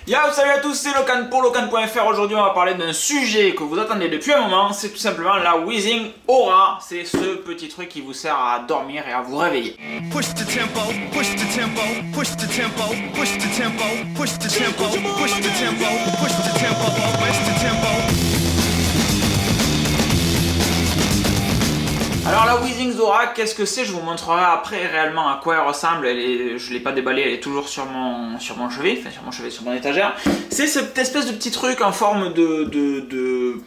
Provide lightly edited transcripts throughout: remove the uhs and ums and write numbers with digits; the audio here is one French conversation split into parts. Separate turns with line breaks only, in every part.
Yo, salut à tous, c'est Locan pour Locan.fr. Aujourd'hui, on va parler d'un sujet que vous attendez depuis un moment. C'est tout simplement la Wheezing Aura. C'est ce petit truc qui vous sert à dormir et à vous réveiller.
Push the tempo, push the tempo, push the tempo, push the tempo, push the tempo, push the tempo, push the tempo, push the tempo.
Alors la Wheezing Aura, qu'est-ce que c'est? Je vous montrerai après réellement à quoi elle ressemble. Je ne l'ai pas déballée, elle est toujours sur mon chevet, enfin sur mon étagère. C'est cette espèce de petit truc en forme de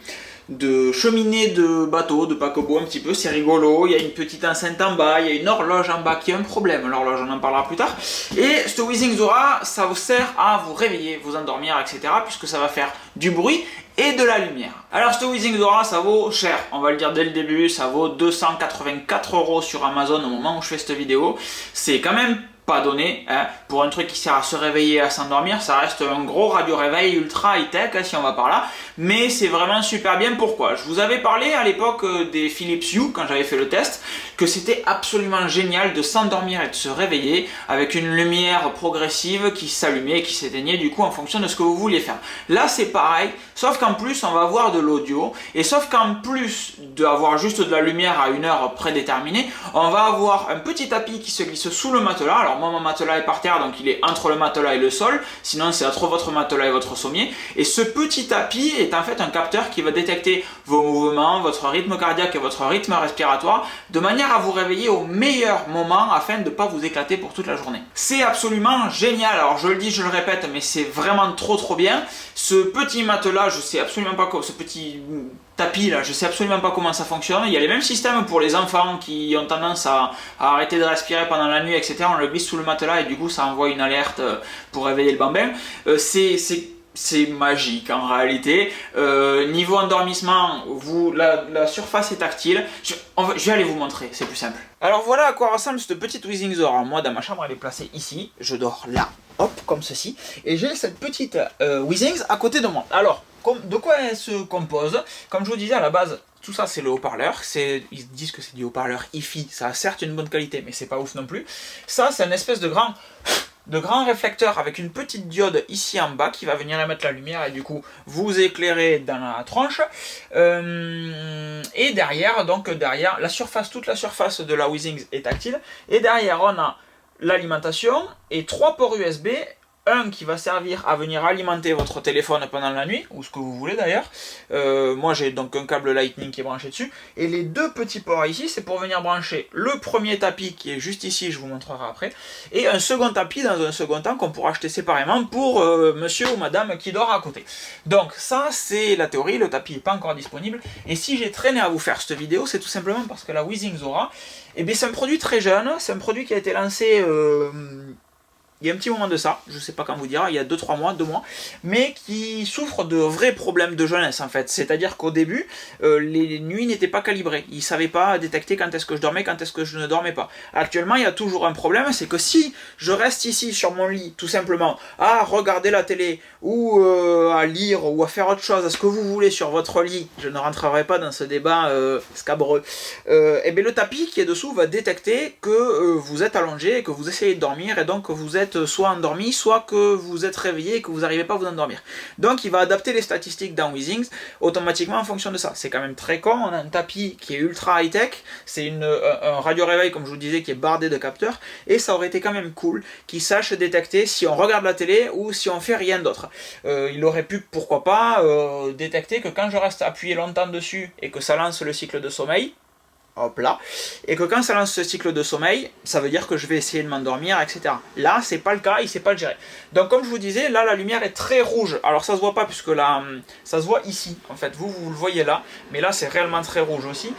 cheminée de bateau, de paquebot un petit peu, c'est rigolo. Il y a une petite enceinte en bas, il y a une horloge en bas qui a un problème, l'horloge on en parlera plus tard. Et cette Wheezing Aura, ça vous sert à vous réveiller, vous endormir, etc. puisque ça va faire du bruit et de la lumière. Alors cette Wheezing Aura, ça vaut cher, on va le dire dès le début, ça vaut 284 € sur Amazon au moment où je fais cette vidéo. C'est quand même pas donné, hein. Pour un truc qui sert à se réveiller et à s'endormir, ça reste un gros radio-réveil ultra high-tech, hein, si on va par là, mais c'est vraiment super bien. Pourquoi? Je vous avais parlé à l'époque des Philips Hue, quand j'avais fait le test, que c'était absolument génial de s'endormir et de se réveiller avec une lumière progressive qui s'allumait et qui s'éteignait du coup en fonction de ce que vous vouliez faire. Là c'est pareil, sauf qu'en plus on va avoir de l'audio, et sauf qu'en plus d'avoir juste de la lumière à une heure prédéterminée, on va avoir un petit tapis qui se glisse sous le matelas. Alors moi mon matelas est par terre, donc il est entre le matelas et le sol, sinon c'est entre votre matelas et votre sommier, et ce petit tapis est en fait un capteur qui va détecter vos mouvements, votre rythme cardiaque et votre rythme respiratoire, de manière à vous réveiller au meilleur moment afin de ne pas vous éclater pour toute la journée. C'est absolument génial. Alors je le dis, je le répète, mais c'est vraiment trop bien. Ce petit matelas, je sais absolument pas comment, ce petit tapis là, je sais absolument pas comment ça fonctionne. Il y a les mêmes systèmes pour les enfants qui ont tendance à arrêter de respirer pendant la nuit, etc. On le glisse sous le matelas et du coup ça envoie une alerte pour réveiller le bambin. C'est magique en réalité. Niveau endormissement, la surface est tactile. Je vais aller vous montrer, c'est plus simple. Alors voilà à quoi ressemble cette petite Wheezing Aura. Moi dans ma chambre elle est placée ici, je dors là, hop, comme ceci. Et j'ai cette petite Wheezing à côté de moi. Alors, de quoi elle se compose? Comme je vous disais à la base, tout ça c'est le haut-parleur. Ils disent que c'est du haut-parleur hi-fi. Ça a certes une bonne qualité, mais c'est pas ouf non plus. Ça c'est une espèce de grand réflecteur avec une petite diode ici en bas qui va venir émettre la lumière et du coup vous éclairer dans la tronche. Et derrière, toute la surface de la Wheezing est tactile. Et derrière on a l'alimentation et 3 ports USB. Un qui va servir à venir alimenter votre téléphone pendant la nuit, ou ce que vous voulez d'ailleurs. Moi j'ai donc un câble Lightning qui est branché dessus. Et les deux petits ports ici, c'est pour venir brancher le premier tapis qui est juste ici, je vous montrerai après. Et un second tapis dans un second temps qu'on pourra acheter séparément pour monsieur ou madame qui dort à côté. Donc ça c'est la théorie, le tapis n'est pas encore disponible. Et si j'ai traîné à vous faire cette vidéo, c'est tout simplement parce que la Wheezing Aura, c'est un produit très jeune, c'est un produit qui a été lancé... il y a un petit moment de ça, je ne sais pas quand vous dire, il y a 2-3 mois, 2 mois, mais qui souffre de vrais problèmes de jeunesse en fait. C'est-à-dire qu'au début, les nuits n'étaient pas calibrées. Ils ne savaient pas détecter quand est-ce que je dormais, quand est-ce que je ne dormais pas. Actuellement, il y a toujours un problème, c'est que si je reste ici sur mon lit, tout simplement, à regarder la télé, ou à lire, ou à faire autre chose, à ce que vous voulez sur votre lit, je ne rentrerai pas dans ce débat scabreux, et bien le tapis qui est dessous va détecter que vous êtes allongé, que vous essayez de dormir, et donc que vous êtes soit endormi, soit que vous êtes réveillé et que vous n'arrivez pas à vous endormir. Donc il va adapter les statistiques dans Wheezing automatiquement en fonction de ça. C'est quand même très con, on a un tapis qui est ultra high-tech, c'est un radio-réveil comme je vous disais qui est bardé de capteurs, et ça aurait été quand même cool qu'il sache détecter si on regarde la télé ou si on fait rien d'autre. Il aurait pu, pourquoi pas, détecter que quand je reste appuyé longtemps dessus et que ça lance le cycle de sommeil, hop là, et que quand ça lance ce cycle de sommeil, ça veut dire que je vais essayer de m'endormir, etc. Là, c'est pas le cas, il sait pas le gérer. Donc comme je vous disais, là la lumière est très rouge. Alors ça se voit pas puisque là, ça se voit ici, en fait, vous le voyez là, mais là c'est réellement très rouge aussi,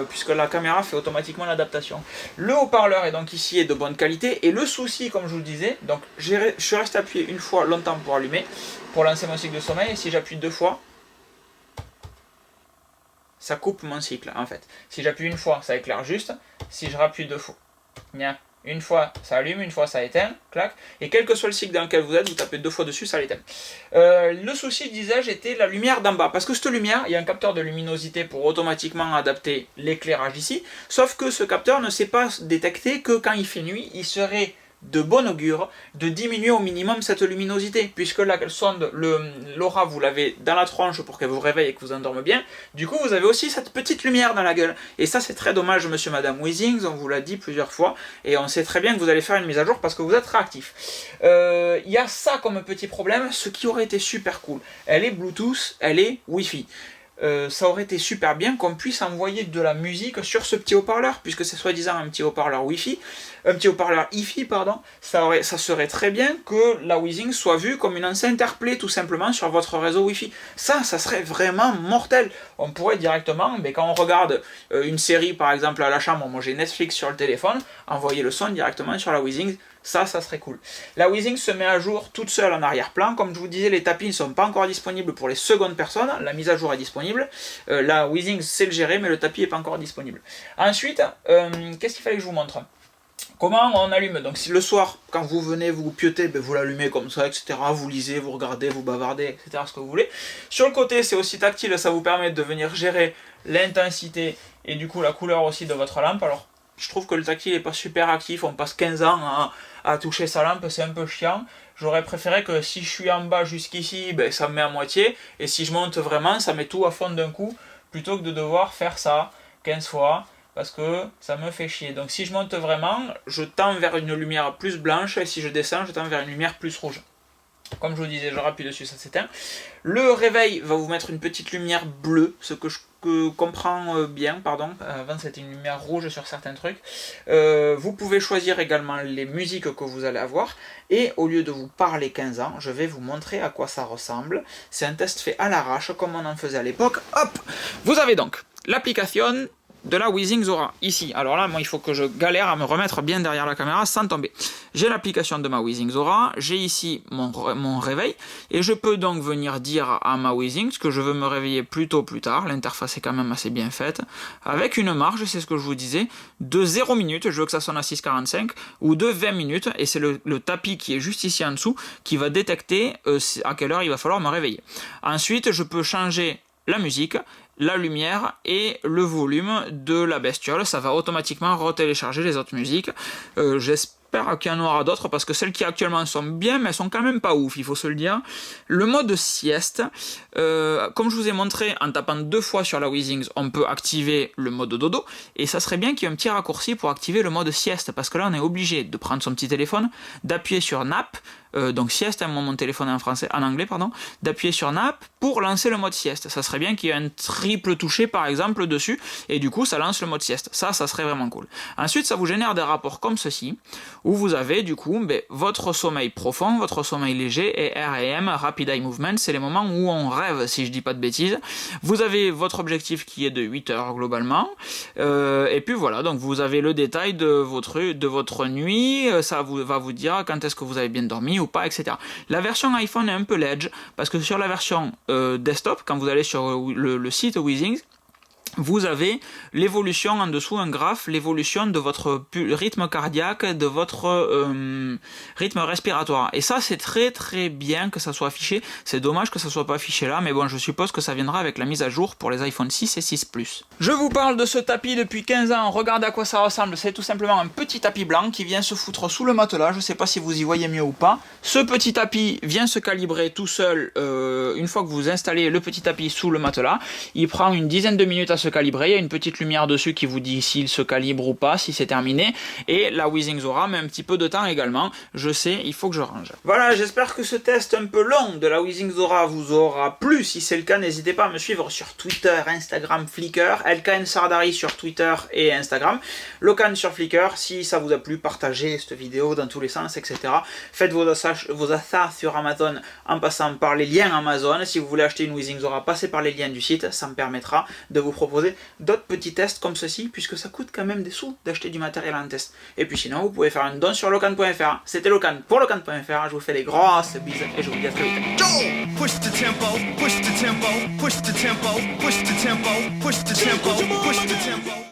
puisque la caméra fait automatiquement l'adaptation. Le haut-parleur est donc ici et de bonne qualité, et le souci, comme je vous le disais, donc je suis resté appuyé une fois longtemps pour allumer, pour lancer mon cycle de sommeil, et si j'appuie 2 fois, ça coupe mon cycle en fait. Si j'appuie une fois, ça éclaire juste. Si je rappuie 2 fois, une fois ça allume, une fois ça éteint, clac. Et quel que soit le cycle dans lequel vous êtes, vous tapez 2 fois dessus, ça l'éteint. Le souci, je disais, était la lumière d'en bas. Parce que cette lumière, il y a un capteur de luminosité pour automatiquement adapter l'éclairage ici. Sauf que ce capteur ne sait pas détecter que quand il fait nuit, il serait de bon augure de diminuer au minimum cette luminosité, puisque là qu'elle sonde, l'aura vous l'avez dans la tronche pour qu'elle vous réveille et que vous endorme bien, du coup vous avez aussi cette petite lumière dans la gueule, et ça c'est très dommage monsieur madame Weezings, on vous l'a dit plusieurs fois, et on sait très bien que vous allez faire une mise à jour parce que vous êtes réactif. Il y a ça comme petit problème, ce qui aurait été super cool, elle est Bluetooth, elle est Wi-Fi. Ça aurait été super bien qu'on puisse envoyer de la musique sur ce petit haut-parleur, puisque c'est soi-disant un petit haut-parleur Wi-Fi, un petit haut-parleur Hi-Fi, pardon, ça serait très bien que la Weezings soit vue comme une enceinte AirPlay tout simplement sur votre réseau Wi-Fi. Ça serait vraiment mortel. On pourrait directement, mais quand on regarde une série par exemple à la chambre, moi j'ai Netflix sur le téléphone, envoyer le son directement sur la Weezings. Ça serait cool. La Weezings se met à jour toute seule en arrière-plan. Comme je vous disais, les tapis ne sont pas encore disponibles pour les secondes personnes. La mise à jour est disponible. La Weezings sait le gérer, mais le tapis n'est pas encore disponible. Ensuite, qu'est-ce qu'il fallait que je vous montre ? Comment on allume? Donc si le soir, quand vous venez vous pioter, ben vous l'allumez comme ça, etc. Vous lisez, vous regardez, vous bavardez, etc. Ce que vous voulez. Sur le côté, c'est aussi tactile. Ça vous permet de venir gérer l'intensité et du coup la couleur aussi de votre lampe. Alors, je trouve que le tactile n'est pas super actif. On passe 15 ans à toucher sa lampe, c'est un peu chiant. J'aurais préféré que si je suis en bas jusqu'ici, ben, ça me met à moitié. Et si je monte vraiment, ça met tout à fond d'un coup. Plutôt que de devoir faire ça 15 fois. Parce que ça me fait chier. Donc si je monte vraiment, je tends vers une lumière plus blanche. Et si je descends, je tends vers une lumière plus rouge. Comme je vous disais, je rappuie dessus, ça s'éteint. Le réveil va vous mettre une petite lumière bleue, ce que je comprends bien, pardon. Avant c'était une lumière rouge sur certains trucs. Vous pouvez choisir également les musiques que vous allez avoir. Et au lieu de vous parler 15 ans, je vais vous montrer à quoi ça ressemble. C'est un test fait à l'arrache, comme on en faisait à l'époque. Hop! Vous avez donc l'application de la Weezings Aura, ici. Alors là, moi, il faut que je galère à me remettre bien derrière la caméra sans tomber. J'ai l'application de ma Weezings Aura, j'ai ici mon réveil, et je peux donc venir dire à ma Weezings que je veux me réveiller plus tôt, plus tard. L'interface est quand même assez bien faite, avec une marge, c'est ce que je vous disais, de 0 minutes, je veux que ça sonne à 6,45, ou de 20 minutes, et c'est le tapis qui est juste ici en dessous, qui va détecter à quelle heure il va falloir me réveiller. Ensuite, je peux changer la musique, la lumière et le volume de la bestiole. Ça va automatiquement retélécharger les autres musiques. J'espère qu'il y en aura d'autres parce que celles qui actuellement sont bien, mais elles sont quand même pas ouf, il faut se le dire. Le mode sieste, comme je vous ai montré, en tapant 2 fois sur la Weezings, on peut activer le mode dodo, et ça serait bien qu'il y ait un petit raccourci pour activer le mode sieste, parce que là on est obligé de prendre son petit téléphone, d'appuyer sur nap, donc sieste, mon téléphone est en anglais, pardon, d'appuyer sur nap pour lancer le mode sieste. Ça serait bien qu'il y ait un triple touché par exemple dessus, et du coup ça lance le mode sieste. Ça serait vraiment cool. Ensuite, ça vous génère des rapports comme ceci, où vous avez du coup votre sommeil profond, votre sommeil léger, et REM, Rapid Eye Movement, c'est les moments où on rêve, si je dis pas de bêtises. Vous avez votre objectif qui est de 8 heures globalement, et puis voilà, donc vous avez le détail de votre nuit, ça va vous dire quand est-ce que vous avez bien dormi ou pas, etc. La version iPhone est un peu ledge, parce que sur la version desktop, quand vous allez sur le site Weezings, vous avez l'évolution en dessous, un graphe, l'évolution de votre rythme cardiaque, de votre rythme respiratoire. Et ça, c'est très très bien que ça soit affiché. C'est dommage que ça soit pas affiché là, mais bon, je suppose que ça viendra avec la mise à jour pour les iPhone 6 et 6 Plus. Je vous parle de ce tapis depuis 15 ans, regardez à quoi ça ressemble. C'est tout simplement un petit tapis blanc qui vient se foutre sous le matelas. Je sais pas si vous y voyez mieux ou pas. Ce petit tapis vient se calibrer tout seul une fois que vous installez le petit tapis sous le matelas. Il prend une dizaine de minutes à se calibrer, il y a une petite lumière dessus qui vous dit s'il se calibre ou pas, si c'est terminé, et la Weezings Aura met un petit peu de temps également, je sais, il faut que je range. Voilà, j'espère que ce test un peu long de la Weezings Aura vous aura plu. Si c'est le cas, n'hésitez pas à me suivre sur Twitter, Instagram, Flickr, LKN Sardari sur Twitter et Instagram, Locan sur Flickr. Si ça vous a plu, partagez cette vidéo dans tous les sens, etc. Faites vos achats sur Amazon en passant par les liens Amazon. Si vous voulez acheter une Weezings Aura, passez par les liens du site, ça me permettra de vous proposer d'autres petits tests comme ceci, puisque ça coûte quand même des sous d'acheter du matériel en test. Et puis sinon, vous pouvez faire un don sur locan.fr. C'était Locan pour locan.fr, je vous fais des grosses bises et je vous dis à très vite. Ciao!
Push the tempo, push the tempo, push the tempo, push the tempo, push the tempo, push the tempo.